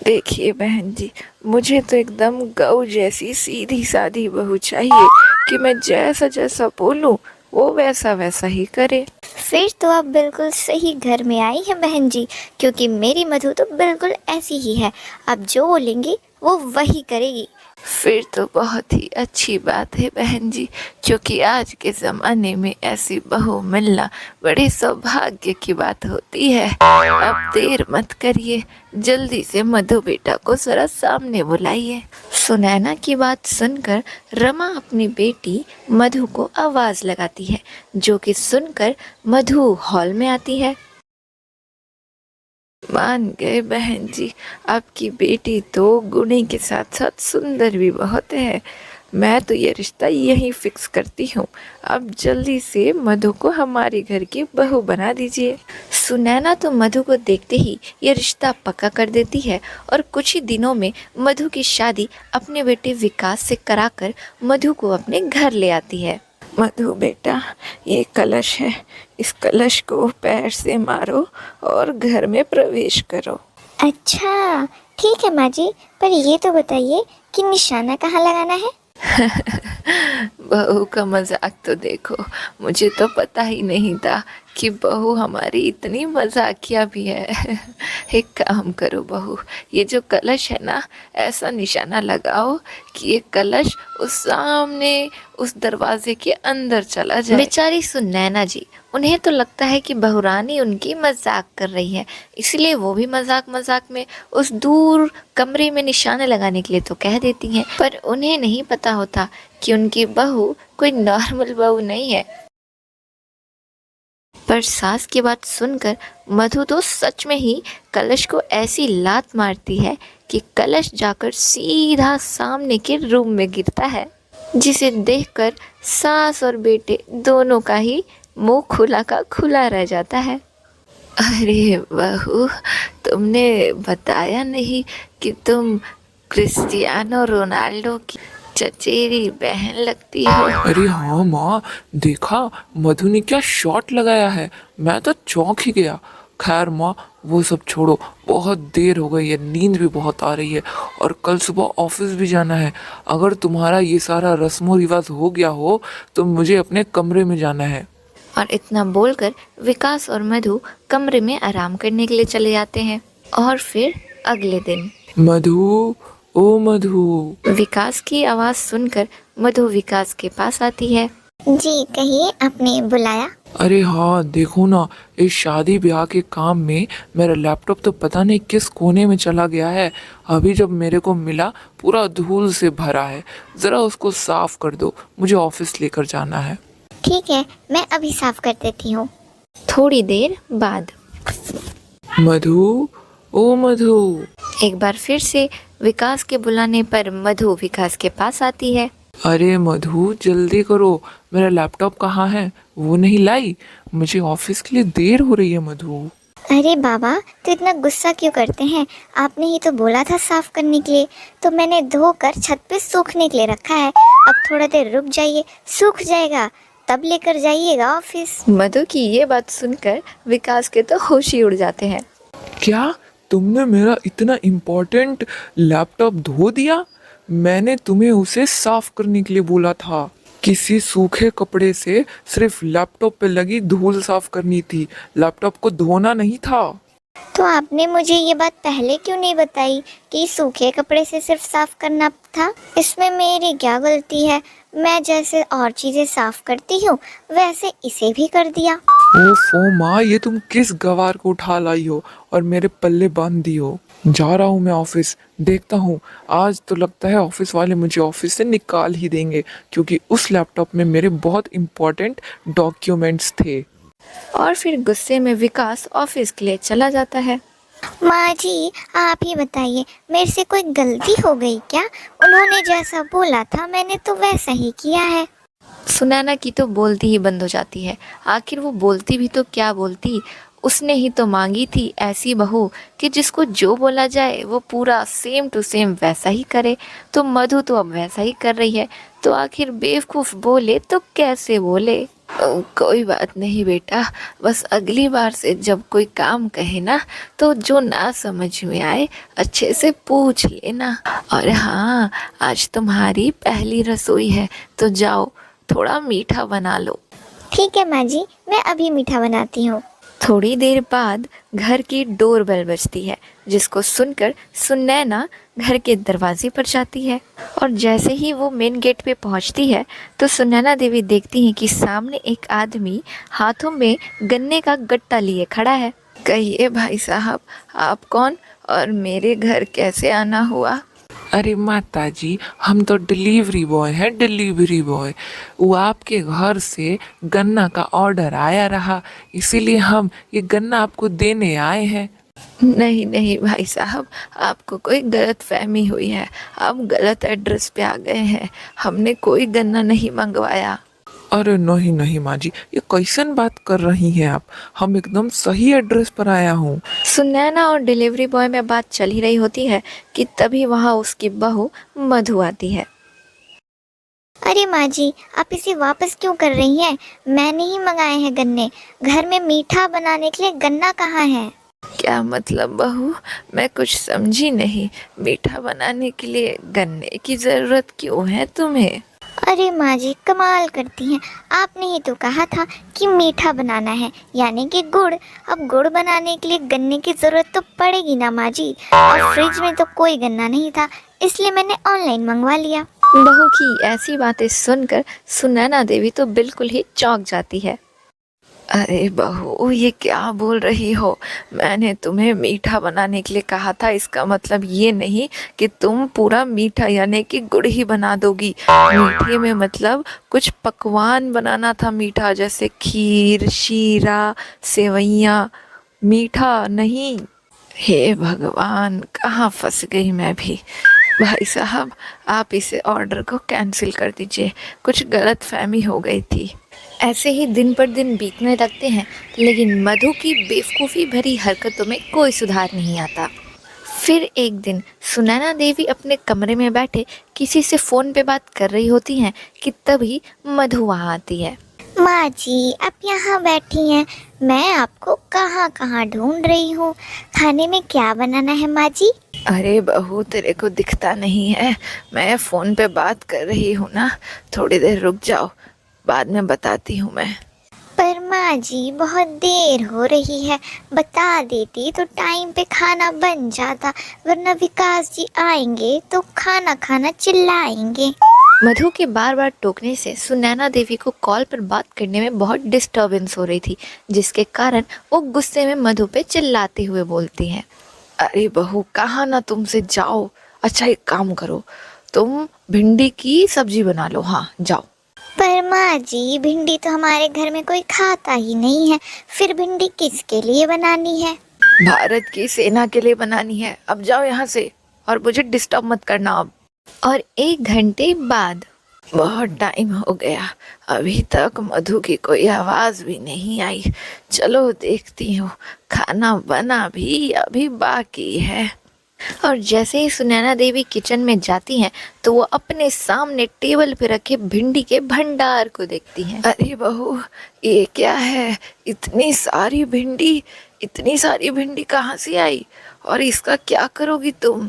देखिए बहन जी, मुझे तो एकदम गऊ जैसी सीधी सादी बहू चाहिए कि मैं जैसा जैसा बोलूं वो वैसा वैसा ही करे। फिर तो आप बिल्कुल सही घर में आई हैं बहन जी, क्योंकि मेरी मधु तो बिल्कुल ऐसी ही है। आप जो बोलेंगी वो वही करेगी। फिर तो बहुत ही अच्छी बात है बहन जी, क्योंकि आज के ज़माने में ऐसी बहू मिलना बड़े सौभाग्य की बात होती है। अब देर मत करिए, जल्दी से मधु बेटा को ज़रा सामने बुलाइए। सुनैना की बात सुनकर रमा अपनी बेटी मधु को आवाज़ लगाती है, जो कि सुनकर मधु हॉल में आती है। मान गए बहन जी, आपकी बेटी तो गुणी के साथ साथ सुंदर भी बहुत है। मैं तो ये रिश्ता यहीं फिक्स करती हूँ। अब जल्दी से मधु को हमारे घर की बहू बना दीजिए। सुनैना तो मधु को देखते ही ये रिश्ता पक्का कर देती है और कुछ ही दिनों में मधु की शादी अपने बेटे विकास से कराकर मधु को अपने घर ले आती है। मधु बेटा, ये कलश है, इस कलश को पैर से मारो और घर में प्रवेश करो। अच्छा ठीक है माँ जी, पर ये तो बताइए कि निशाना कहाँ लगाना है। बहू का मजाक तो देखो, मुझे तो पता ही नहीं था कि बहू हमारी इतनी मजाकिया भी है। एक काम करो बहू, ये जो कलश है ना, ऐसा निशाना लगाओ कि ये कलश उस सामने उस दरवाजे के अंदर चला जाए। बेचारी सुनैना जी, उन्हें तो लगता है कि बहुरानी उनकी मजाक कर रही है, इसलिए वो भी मजाक मजाक में उस दूर कमरे में निशाना लगाने के लिए तो कह देती हैं, पर उन्हें नहीं पता होता कि उनकी बहू कोई नॉर्मल बहू नहीं है। पर सास की बात सुनकर मधु तो सच में ही कलश को ऐसी लात मारती है कि कलश जाकर सीधा सामने के रूम में गिरता है, जिसे देखकर सास और बेटे दोनों का ही मुंह खुला का खुला रह जाता है। अरे बहू, तुमने बताया नहीं कि तुम क्रिस्टियानो रोनाल्डो की चचेरी बहन लगती हो। अरे हाँ माँ, देखा मधु ने क्या शॉट लगाया है। मैं तो चौंक ही गया। खैर माँ, वो सब छोड़ो, बहुत देर हो गई है, नींद भी बहुत आ रही है और कल सुबह ऑफिस भी जाना है। अगर तुम्हारा ये सारा रस्मो रिवाज हो गया हो तो मुझे अपने कमरे में जाना है। और इतना बोलकर विकास और मधु कमरे में आराम करने के लिए चले जाते हैं। और फिर अगले दिन मधु, ओ मधु। विकास की आवाज सुनकर मधु विकास के पास आती है। जी कहिए, आपने बुलाया। अरे हाँ, देखो ना, इस शादी ब्याह के काम में मेरा लैपटॉप तो पता नहीं किस कोने में चला गया है। अभी जब मेरे को मिला, पूरा धूल से भरा है। ज़रा उसको साफ कर दो, मुझे ऑफिस लेकर जाना है। ठीक है, मैं अभी साफ कर देती हूँ। थोड़ी देर बाद मधु, ओ मधु। एक बार फिर से विकास के बुलाने पर मधु विकास के पास आती है। अरे मधु, जल्दी करो, मेरा लैपटॉप कहाँ है? वो नहीं लाई। मुझे ऑफिस के लिए देर हो रही है मधु। अरे बाबा, तो इतना गुस्सा क्यों करते हैं? आपने ही तो बोला था साफ करने के लिए, तो मैंने धोकर छत पे सूखने के लिए रखा है। अब थोड़ा देर रुक जाइए, सूख जाएगा, तब लेकर जाइएगा ऑफिस। मधु की ये बात सुनकर विकास के तो होश ही उड़ जाते हैं। क्या तुमने मेरा इतना इम्पोर्टेंट लैपटॉप धो दिया? मैंने तुम्हें उसे साफ करने के लिए बोला था। किसी सूखे कपड़े से सिर्फ लैपटॉप पे लगी धूल साफ करनी थी, लैपटॉप को धोना नहीं था। तो आपने मुझे ये बात पहले क्यों नहीं बताई कि सूखे कपड़े से सिर्फ साफ करना था? इसमें मेरी क्या गलती है? मैं जैसे और चीजें साफ करती हूँ वैसे इसे भी कर दिया। ओफो माँ, ये तुम किस गवार को उठा लाई हो और मेरे पल्ले बांध दी हो। जा रहा हूँ मैं ऑफिस, देखता हूँ। आज तो लगता है ऑफिस वाले मुझे ऑफिस से निकाल ही देंगे, क्योंकि उस लैपटॉप में मेरे बहुत इम्पोर्टेंट डॉक्यूमेंट्स थे। और फिर गुस्से में विकास ऑफिस के लिए चला जाता है। माँ जी, आप ही बताइए, मेरे से कोई गलती हो गई क्या? उन्होंने जैसा बोला था मैंने तो वैसा ही किया है। सुनैना की तो बोलती ही बंद हो जाती है। आखिर वो बोलती भी तो क्या बोलती, उसने ही तो मांगी थी ऐसी बहू कि जिसको जो बोला जाए वो पूरा सेम टू सेम वैसा ही करे। तो मधु तो अब वैसा ही कर रही है, तो आखिर बेवकूफ़ बोले तो कैसे बोले। कोई बात नहीं बेटा, बस अगली बार से जब कोई काम कहे ना तो जो ना समझ में आए अच्छे से पूछ लेना। और हाँ, आज तुम्हारी पहली रसोई है तो जाओ थोड़ा मीठा बना लो। ठीक है माँ जी, मैं अभी मीठा बनाती हूँ। थोड़ी देर बाद घर की डोरबेल बजती है, जिसको सुनकर सुनैना घर के दरवाजे पर जाती है। और जैसे ही वो मेन गेट पे पहुंचती है तो सुनैना देवी देखती है कि सामने एक आदमी हाथों में गन्ने का गट्टा लिए खड़ा है। कहिए भाई साहब, आप कौन और मेरे घर कैसे आना हुआ? अरे माता जी, हम तो डिलीवरी बॉय हैं, डिलीवरी बॉय। वो आपके घर से गन्ना का ऑर्डर आया रहा, इसीलिए हम ये गन्ना आपको देने आए हैं। नहीं नहीं भाई साहब, आपको कोई गलत फहमी हुई है। आप गलत एड्रेस पे आ गए हैं। हमने कोई गन्ना नहीं मंगवाया। अरे नहीं नहीं माँ जी, ये कैसन बात कर रही हैं आप? हम एकदम सही एड्रेस पर आया हूँ। सुनैना और डिलीवरी बॉय में बात चल ही रही होती है कि तभी वहाँ उसकी बहू मधु आती है। अरे माँ जी, आप इसे वापस क्यों कर रही हैं? मैंने ही मंगाए हैं गन्ने। घर में मीठा बनाने के लिए गन्ना कहाँ है? क्या मतलब बहू? मैं कुछ समझी नहीं। मीठा बनाने के लिए गन्ने की जरूरत क्यों है तुम्हें? अरे माँ जी, कमाल करती हैं। आपने ही तो कहा था कि मीठा बनाना है, यानी कि गुड़। अब गुड़ बनाने के लिए गन्ने की ज़रूरत तो पड़ेगी ना माँ जी। और फ्रिज में तो कोई गन्ना नहीं था, इसलिए मैंने ऑनलाइन मंगवा लिया। बहू की ऐसी बातें सुनकर सुनैना देवी तो बिल्कुल ही चौंक जाती है। अरे बहू, ये क्या बोल रही हो? मैंने तुम्हें मीठा बनाने के लिए कहा था, इसका मतलब ये नहीं कि तुम पूरा मीठा यानी कि गुड़ ही बना दोगी। मीठे में मतलब कुछ पकवान बनाना था मीठा, जैसे खीर, शीरा, सेवइयाँ। मीठा नहीं। हे भगवान, कहाँ फंस गई मैं भी। भाई साहब, आप इसे ऑर्डर को कैंसिल कर दीजिए, कुछ गलत फहमी हो गई थी। ऐसे ही दिन पर दिन बीतने लगते हैं, लेकिन मधु की बेवकूफ़ी भरी हरकतों में कोई सुधार नहीं आता। फिर एक दिन सुनैना देवी अपने कमरे में बैठे किसी से फ़ोन पे बात कर रही होती हैं कि तभी मधु वहाँ आती है। माँ जी, आप यहाँ बैठी हैं, मैं आपको कहाँ कहाँ ढूंढ रही हूँ। खाने में क्या बनाना है माँ जी? अरे बहू, तेरे को दिखता नहीं है? मैं फ़ोन पे बात कर रही हूँ ना, थोड़ी देर रुक जाओ, बाद में बताती हूँ मैं। पर माँ जी, बहुत देर हो रही है, बता देती तो टाइम पे खाना बन जाता, वरना विकास जी आएंगे तो खाना खाना चिल्लाएंगे। मधु के बार बार टोकने से सुनैना देवी को कॉल पर बात करने में बहुत डिस्टर्बेंस हो रही थी, जिसके कारण वो गुस्से में मधु पे चिल्लाते हुए बोलती हैं। अरे बहू, कहाँ ना तुमसे जाओ। अच्छा एक काम करो, तुम भिंडी की सब्जी बना लो। हाँ जाओ। पर माँ जी, भिंडी तो हमारे घर में कोई खाता ही नहीं है, फिर भिंडी किसके लिए बनानी है? भारत की सेना के लिए बनानी है। अब जाओ यहाँ से और मुझे डिस्टर्ब मत करना अब। और 1 घंटे बाद, बहुत टाइम हो गया, अभी तक मधु की कोई आवाज़ भी नहीं आई। चलो देखती हूँ, खाना बना भी अभी बाकी है। और जैसे ही सुनैना देवी किचन में जाती हैं तो वो अपने सामने टेबल पे रखे भिंडी के भंडार को देखती हैं। अरे बहू, ये क्या है? इतनी सारी भिंडी, इतनी सारी भिंडी कहाँ से आई और इसका क्या करोगी तुम?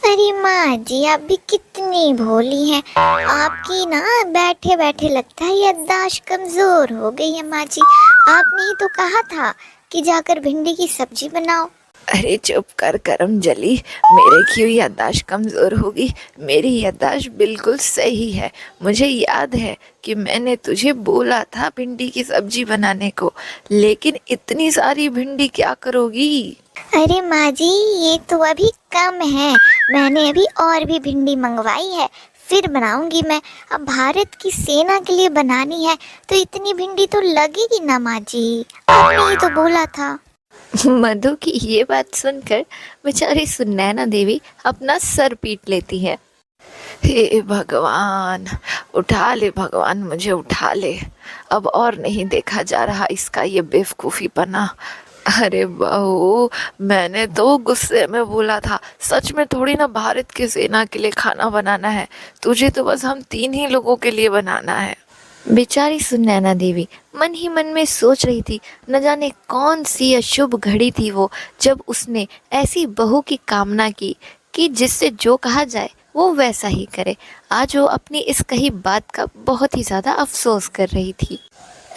अरे माँ जी, आप भी कितनी भोली हैं। आपकी ना बैठे बैठे लगता है याददाश्त कमजोर हो गई है माँ जी। आपने ही तो कहा था कि जाकर भिंडी की सब्जी बनाओ। अरे चुप कर करम जली, मेरे क्यों याददाश्त कमज़ोर होगी? मेरी याददाश्त बिल्कुल सही है। मुझे याद है कि मैंने तुझे बोला था भिंडी की सब्जी बनाने को, लेकिन इतनी सारी भिंडी क्या करोगी? अरे माँ जी, ये तो अभी कम है, मैंने अभी और भी भिंडी मंगवाई है, फिर बनाऊंगी मैं। अब भारत की सेना के लिए बनानी है तो इतनी भिंडी तो लगेगी ना माँ जी, आपने ही तो बोला था। मधु की ये बात सुनकर बेचारी सुनैना देवी अपना सर पीट लेती है। हे भगवान, उठा ले भगवान, मुझे उठा ले। अब और नहीं देखा जा रहा इसका ये बेवकूफ़ीपना। अरे बहू, मैंने तो गुस्से में बोला था, सच में थोड़ी ना भारत की सेना के लिए खाना बनाना है। तुझे तो बस हम 3 ही लोगों के लिए बनाना है। बेचारी सुनैना देवी मन ही मन में सोच रही थी, न जाने कौन सी अशुभ घड़ी थी वो, जब उसने ऐसी बहू की कामना की कि जिससे जो कहा जाए वो वैसा ही करे। आज वो अपनी इस कही बात का बहुत ही ज़्यादा अफसोस कर रही थी।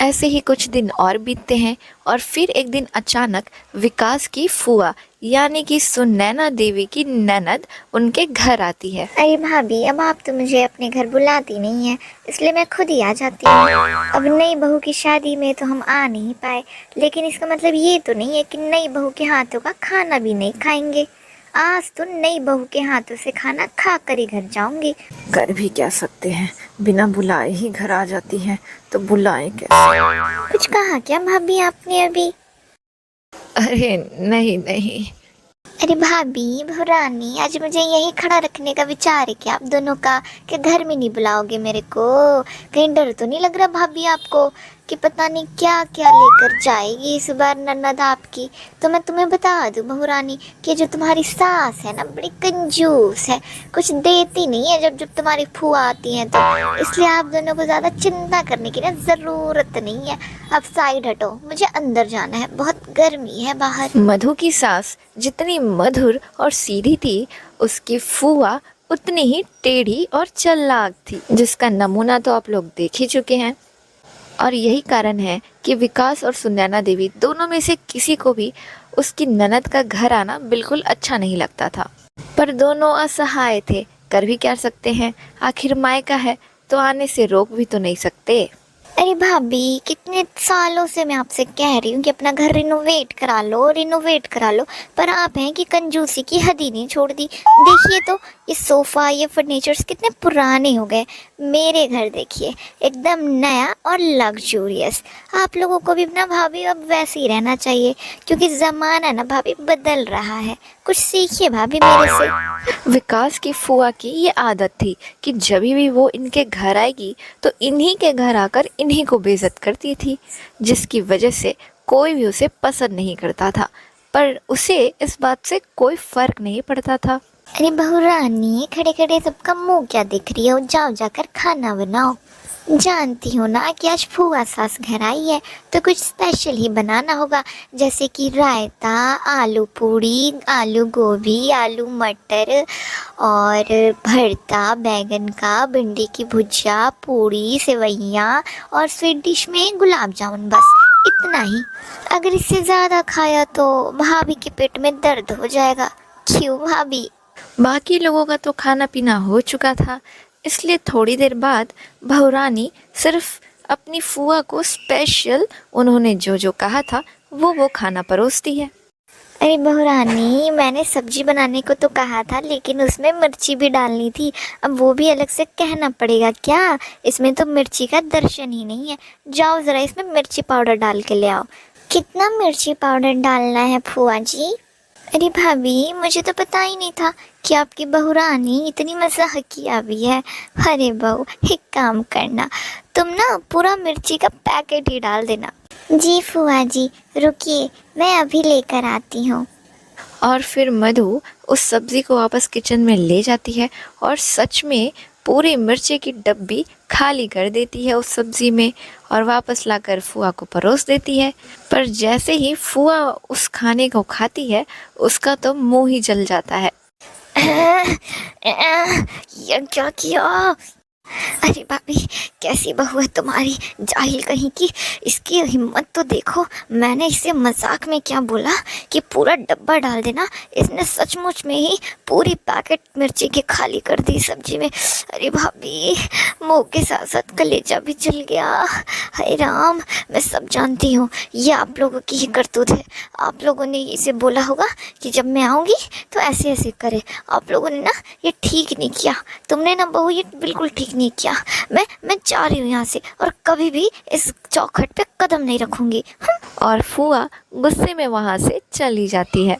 ऐसे ही कुछ दिन और बीतते हैं और फिर एक दिन अचानक विकास की फूआ यानी कि सुनैना देवी की ननद उनके घर आती है। अरे भाभी, अब आप तो मुझे अपने घर बुलाती नहीं है, इसलिए मैं खुद ही आ जाती हूँ। अब नई बहू की शादी में तो हम आ नहीं पाए, लेकिन इसका मतलब ये तो नहीं है कि नई बहू के हाथों का खाना भी नहीं खाएंगे। आज तो नई बहू के हाथों से खाना खा कर ही घर जाऊंगी। कर भी क्या सकते हैं, बिना बुलाए ही घर आ जाती हैं तो बुलाएं कैसे। कुछ कहा क्या भाभी आपने अभी? अरे नहीं नहीं। अरे भाभी भुरानी, आज मुझे यही खड़ा रखने का विचार है क्या आप दोनों का, कि घर में नहीं बुलाओगे मेरे को? कहीं डर तो नहीं लग रहा भाभी आपको कि पता नहीं क्या क्या लेकर जाएगी इस बार ननद आपकी? तो मैं तुम्हें बता दूं बहुरानी कि जो तुम्हारी सास है ना, बड़ी कंजूस है, कुछ देती नहीं है जब जब तुम्हारी फूआ आती हैं तो। इसलिए आप दोनों को ज़्यादा चिंता करने की ना ज़रूरत नहीं है। अब साइड हटो, मुझे अंदर जाना है, बहुत गर्मी है बाहर। मधु की सास जितनी मधुर और सीधी थी, उसकी फूआ उतनी ही टेढ़ी और चालाक थी, जिसका नमूना तो आप लोग देख ही चुके हैं। और यही कारण है कि विकास और सुनैना देवी दोनों में से किसी को भी उसकी ननद का घर आना बिल्कुल अच्छा नहीं लगता था। पर दोनों असहाय थे, कर भी क्या सकते हैं, आखिर मायका है तो आने से रोक भी तो नहीं सकते। अरे भाभी, कितने सालों से मैं आपसे कह रही हूँ कि अपना घर रिनोवेट करा लो, रिनोवेट करा लो, पर आप हैं कि कंजूसी की हद ही नहीं छोड़ दी। देखिए तो ये सोफ़ा, ये फर्नीचर्स कितने पुराने हो गए। मेरे घर देखिए, एकदम नया और लग्जूरियस। आप लोगों को भी ना भाभी अब वैसे ही रहना चाहिए, क्योंकि ज़माना ना भाभी बदल रहा है। कुछ सीखिए भाभी मेरे से। विकास की फुआ की ये आदत थी कि जब भी वो इनके घर आएगी तो इन्हीं के घर आकर इन्हीं को बेइज्जत करती थी, जिसकी वजह से कोई भी उसे पसंद नहीं करता था, पर उसे इस बात से कोई फर्क नहीं पड़ता था। अरे बहू रानी, खड़े खड़े सबका मुंह क्या दिख रही हो? जाओ जाकर खाना बनाओ। जानती हो ना कि आज फूआ सास घर आई है, तो कुछ स्पेशल ही बनाना होगा, जैसे कि रायता, आलू पूड़ी, आलू गोभी, आलू मटर और भरता बैगन का, भिंडी की भुजिया, पूड़ी, सेवइयाँ और स्वीट डिश में गुलाब जामुन। बस इतना ही। अगर इससे ज़्यादा खाया तो भाभी के पेट में दर्द हो जाएगा। क्यों भाभी? बाकी लोगों का तो खाना पीना हो चुका था, इसलिए थोड़ी देर बाद बहुरानी सिर्फ अपनी फुआ को स्पेशल उन्होंने जो जो कहा था वो खाना परोसती है। अरे बहू रानी, मैंने सब्जी बनाने को तो कहा था, लेकिन उसमें मिर्ची भी डालनी थी। अब वो भी अलग से कहना पड़ेगा क्या? इसमें तो मिर्ची का दर्शन ही नहीं है। जाओ ज़रा इसमें मिर्ची पाउडर डाल के ले आओ। कितना मिर्ची पाउडर डालना है फूआ जी? अरे भाभी, मुझे तो पता ही नहीं था कि आपकी बहू रानी इतनी मज़ाकिया भी है। अरे बहू, एक काम करना, तुम ना पूरा मिर्ची का पैकेट ही डाल देना। जी फूआ जी, रुकिए, मैं अभी लेकर आती हूँ। और फिर मधु उस सब्जी को वापस किचन में ले जाती है और सच में पूरी मिर्ची की डब्बी खाली कर देती है उस सब्जी में और वापस लाकर फुआ को परोस देती है। पर जैसे ही फुआ उस खाने को खाती है, उसका तो मुंह ही जल जाता है। ये क्या किया? अरे भाभी, कैसी बहू है तुम्हारी, जाहिल कहीं की। इसकी हिम्मत तो देखो। मैंने इसे मजाक में क्या बोला कि पूरा डब्बा डाल देना, इसने सचमुच में ही पूरी पैकेट मिर्ची की खाली कर दी सब्जी में। अरे भाभी, मुंह के साथ साथ कलेजा भी जल गया। हाय राम, मैं सब जानती हूँ, ये आप लोगों की ही करतूत है। आप लोगों ने इसे बोला होगा कि जब मैं आऊँगी तो ऐसे ऐसे करे। आप लोगों ने ना ये ठीक नहीं किया। तुमने ना बहू ये बिल्कुल ठीक नहीं किया। मैं जा रही हूँ यहाँ से और कभी भी इस चौखट पे कदम नहीं रखूंगी। और फुआ गुस्से में वहाँ से चली जाती है।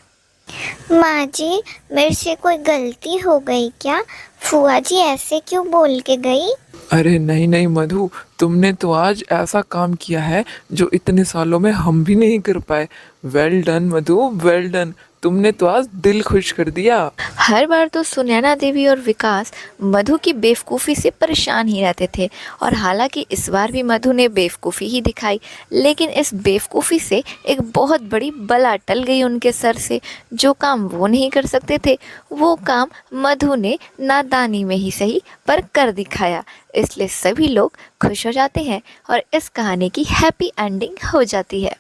माँ जी, मेरे से कोई गलती हो गई क्या? फुआ जी ऐसे क्यों बोल के गई? अरे नहीं नहीं मधु, तुमने तो आज ऐसा काम किया है जो इतने सालों में हम भी नहीं कर पाए। वेल डन मधु, वेल डन। तुमने तो आज दिल खुश कर दिया। हर बार तो सुनैना देवी और विकास मधु की बेवकूफ़ी से परेशान ही रहते थे, और हालांकि इस बार भी मधु ने बेवकूफ़ी ही दिखाई, लेकिन इस बेवकूफ़ी से एक बहुत बड़ी बला टल गई उनके सर से। जो काम वो नहीं कर सकते थे, वो काम मधु ने नादानी में ही सही पर कर दिखाया। इसलिए सभी लोग खुश हो जाते हैं और इस कहानी की हैप्पी एंडिंग हो जाती है।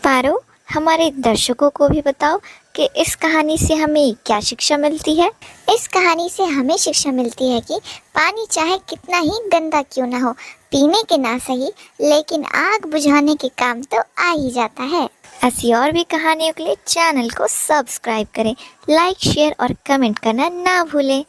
पारो, हमारे दर्शकों को भी बताओ कि इस कहानी से हमें क्या शिक्षा मिलती है। इस कहानी से हमें शिक्षा मिलती है कि पानी चाहे कितना ही गंदा क्यों ना हो, पीने के ना सही, लेकिन आग बुझाने के काम तो आ ही जाता है। ऐसी और भी कहानियों के लिए चैनल को सब्सक्राइब करें, लाइक, शेयर और कमेंट करना ना भूलें।